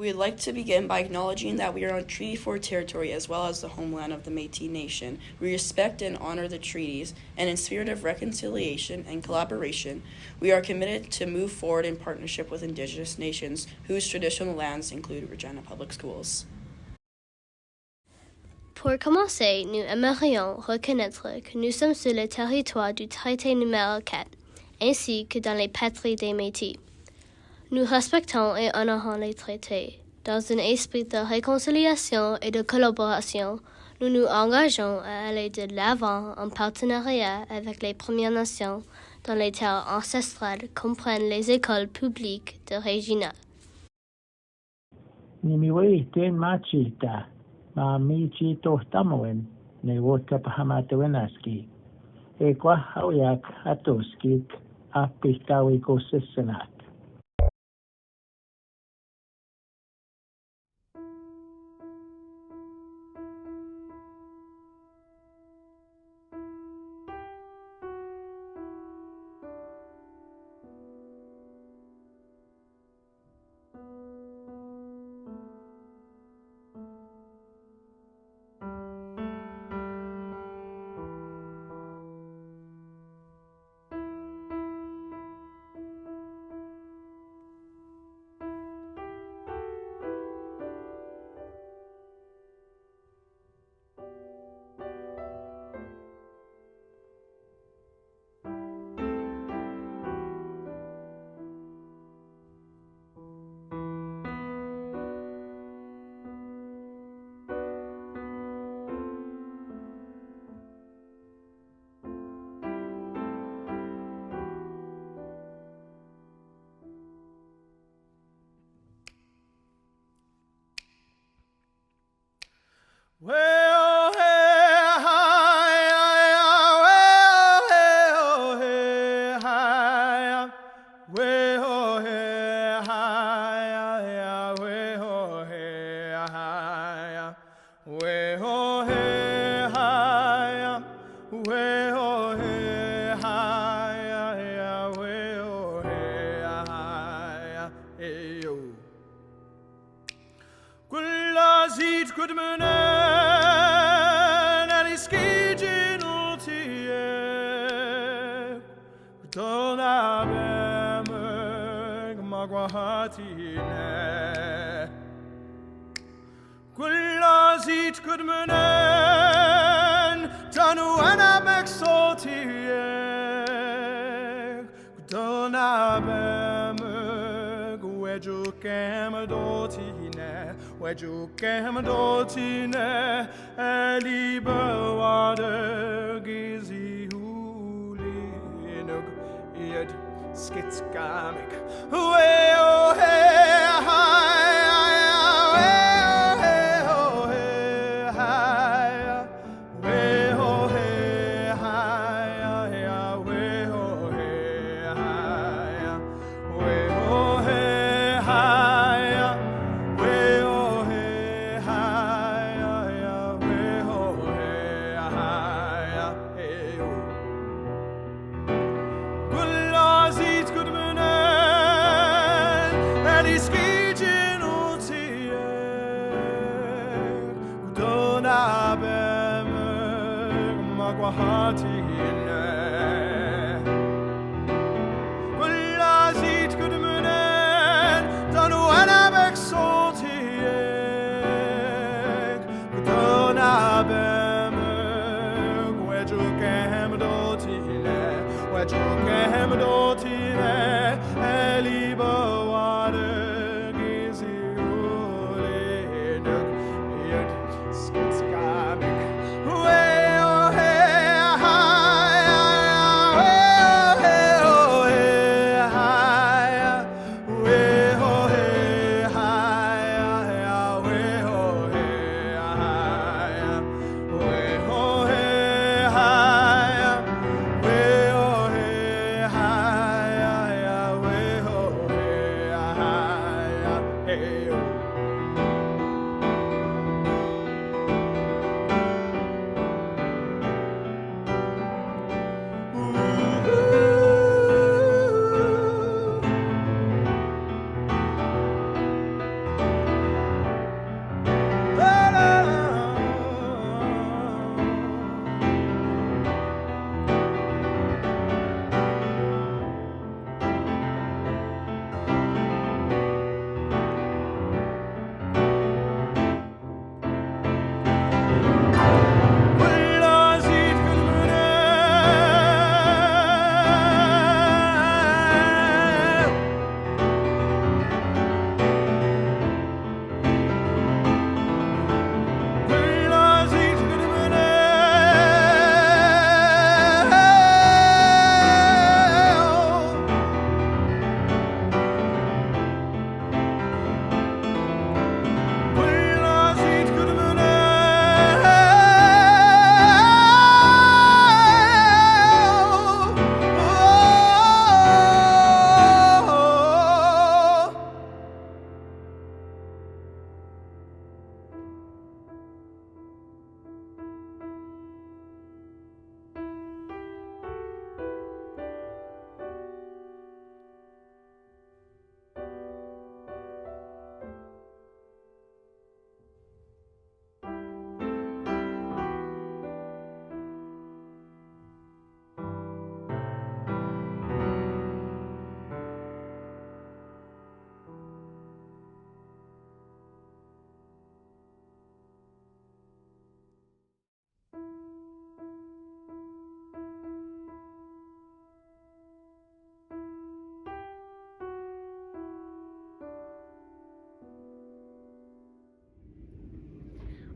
We'd like to begin by acknowledging that we are on Treaty 4 territory as well as the homeland of the Métis Nation. We respect and honor the treaties, and in spirit of reconciliation and collaboration, we are committed to move forward in partnership with Indigenous nations whose traditional lands include Regina Public Schools. Pour commencer, nous aimerions reconnaître que nous sommes sur le territoire du traité numéro 4, ainsi que dans les patries des Métis. Nous respectons et honorons les traités. Dans un esprit de réconciliation et de collaboration, nous nous engageons à aller de l'avant en partenariat avec les Premières Nations dont les terres ancestrales comprennent les écoles publiques de Regina. Nimiweiteen machilta, ma michi tohtamoen, ne wota pahamatewenaski. Ekwa hauyak atoskik, apihtawi kosessenat. Well, hey, hi, well, hey, oh, hey, hi, well, hey, hi, well, hey, hi, well, hey, hi, well, hey, hi, well, hey, hi, hey, yo. Quella zit could Hatine Quella zit could menen Tanu anabek sotie Dona bemeg Weju kem dotine Elibe wade gizi hulinug Ied skitsgamik Way oh hey hi way oh hey hi way oh hey hi way oh hey hi way oh hey hi way oh hey hi way oh hey hi hey Hatine Quella zit could menen Tanu anabek sotiek Dona bemeg Weju kem dotine Elibe wade gizi ulinuk Yed skitsgamik Way oh hey hi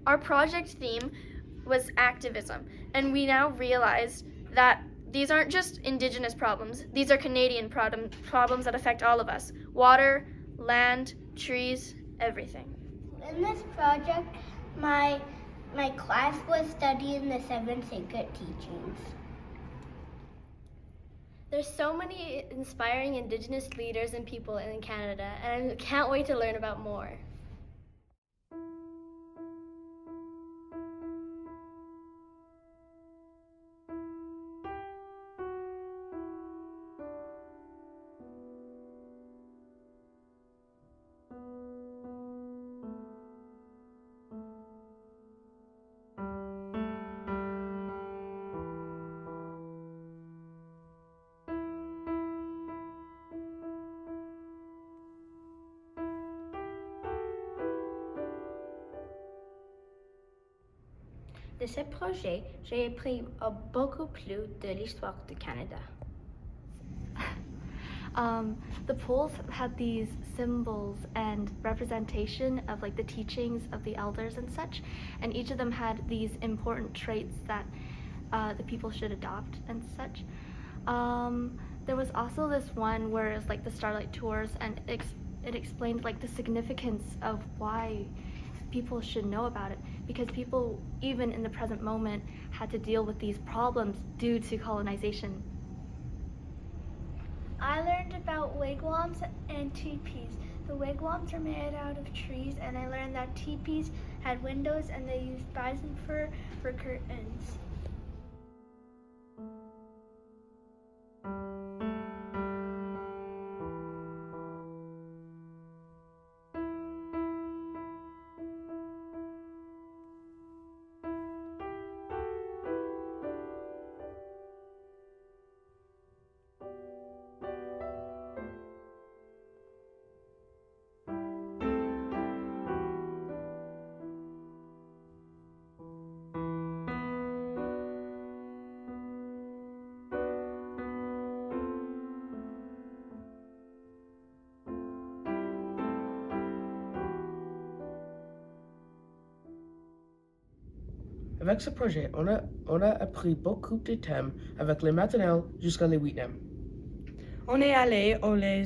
Our project theme was activism, and we now realize that these aren't just Indigenous problems. These are Canadian problems that affect all of us. Water, land, trees, everything. In this project, my class was studying the 7 sacred teachings. There's so many inspiring Indigenous leaders and people in Canada, and I can't wait to learn about more. De ce projet, j'ai appris beaucoup plus de l'histoire du Canada. The poles had these symbols and representation of like the teachings of the elders and such, and each of them had these important traits that the people should adopt and such. There was also this one where it's like the Starlight Tours, and it explained like the significance of why people should know about it, because people, even in the present moment, had to deal with these problems due to colonization. I learned about wigwams and teepees. The wigwams are made out of trees, and I learned that teepees had windows and they used bison fur for curtains. Avec ce projet, on a appris beaucoup de thèmes avec les maternelles jusqu'à les 8e. On est allé aux les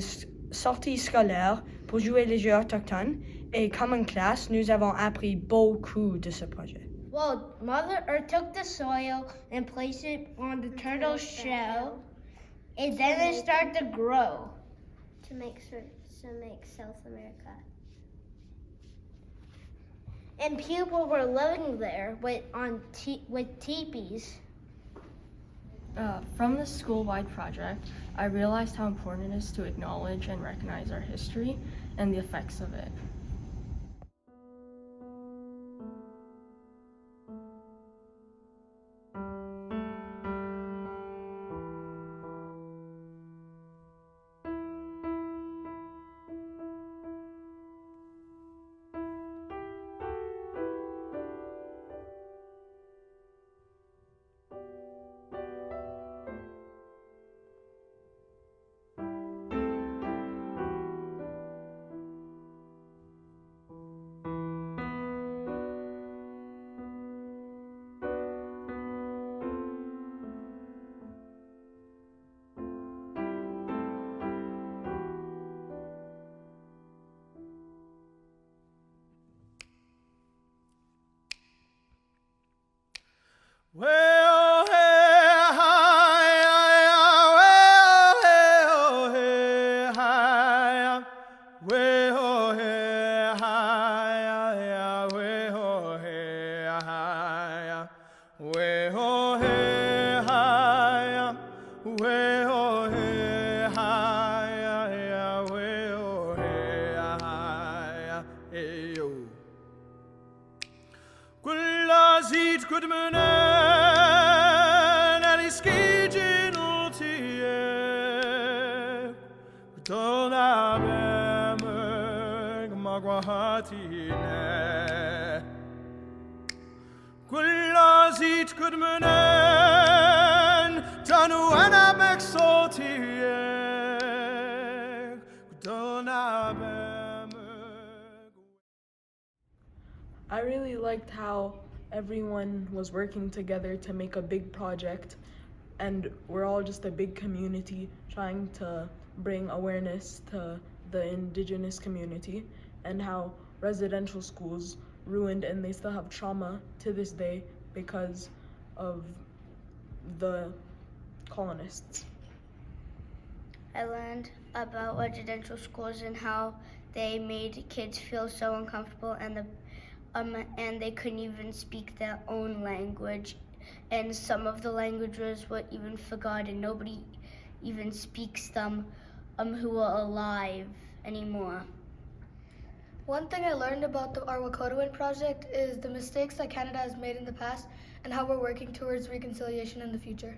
sorties scolaires pour jouer les jeux autochtones et comme en classe, nous avons appris beaucoup de ce projet. Well, Mother Earth took the soil and placed it on the turtle's shell, and then it started to grow. To make South America. And people were living there with teepees. From this school-wide project, I realized how important it is to acknowledge and recognize our history and the effects of it. Well, hey, hi, well, hey, oh, hey, hi, well, hey, hi, well, hey, hi, well, hey, hi, well, hey, hi, well, hey, hi, hey, yo. Quella zit could Hatine Quella zit could menen Tanu ana mexotie I really liked how everyone was working together to make a big project, and we're all just a big community trying to bring awareness to the indigenous community, and how residential schools ruined and they still have trauma to this day because of the colonists. I learned about residential schools and how they made kids feel so uncomfortable, and they couldn't even speak their own language, and some of the languages were even forgotten. Nobody even speaks them who are alive anymore. One thing I learned about our Wakotoan project is the mistakes that Canada has made in the past and how we're working towards reconciliation in the future.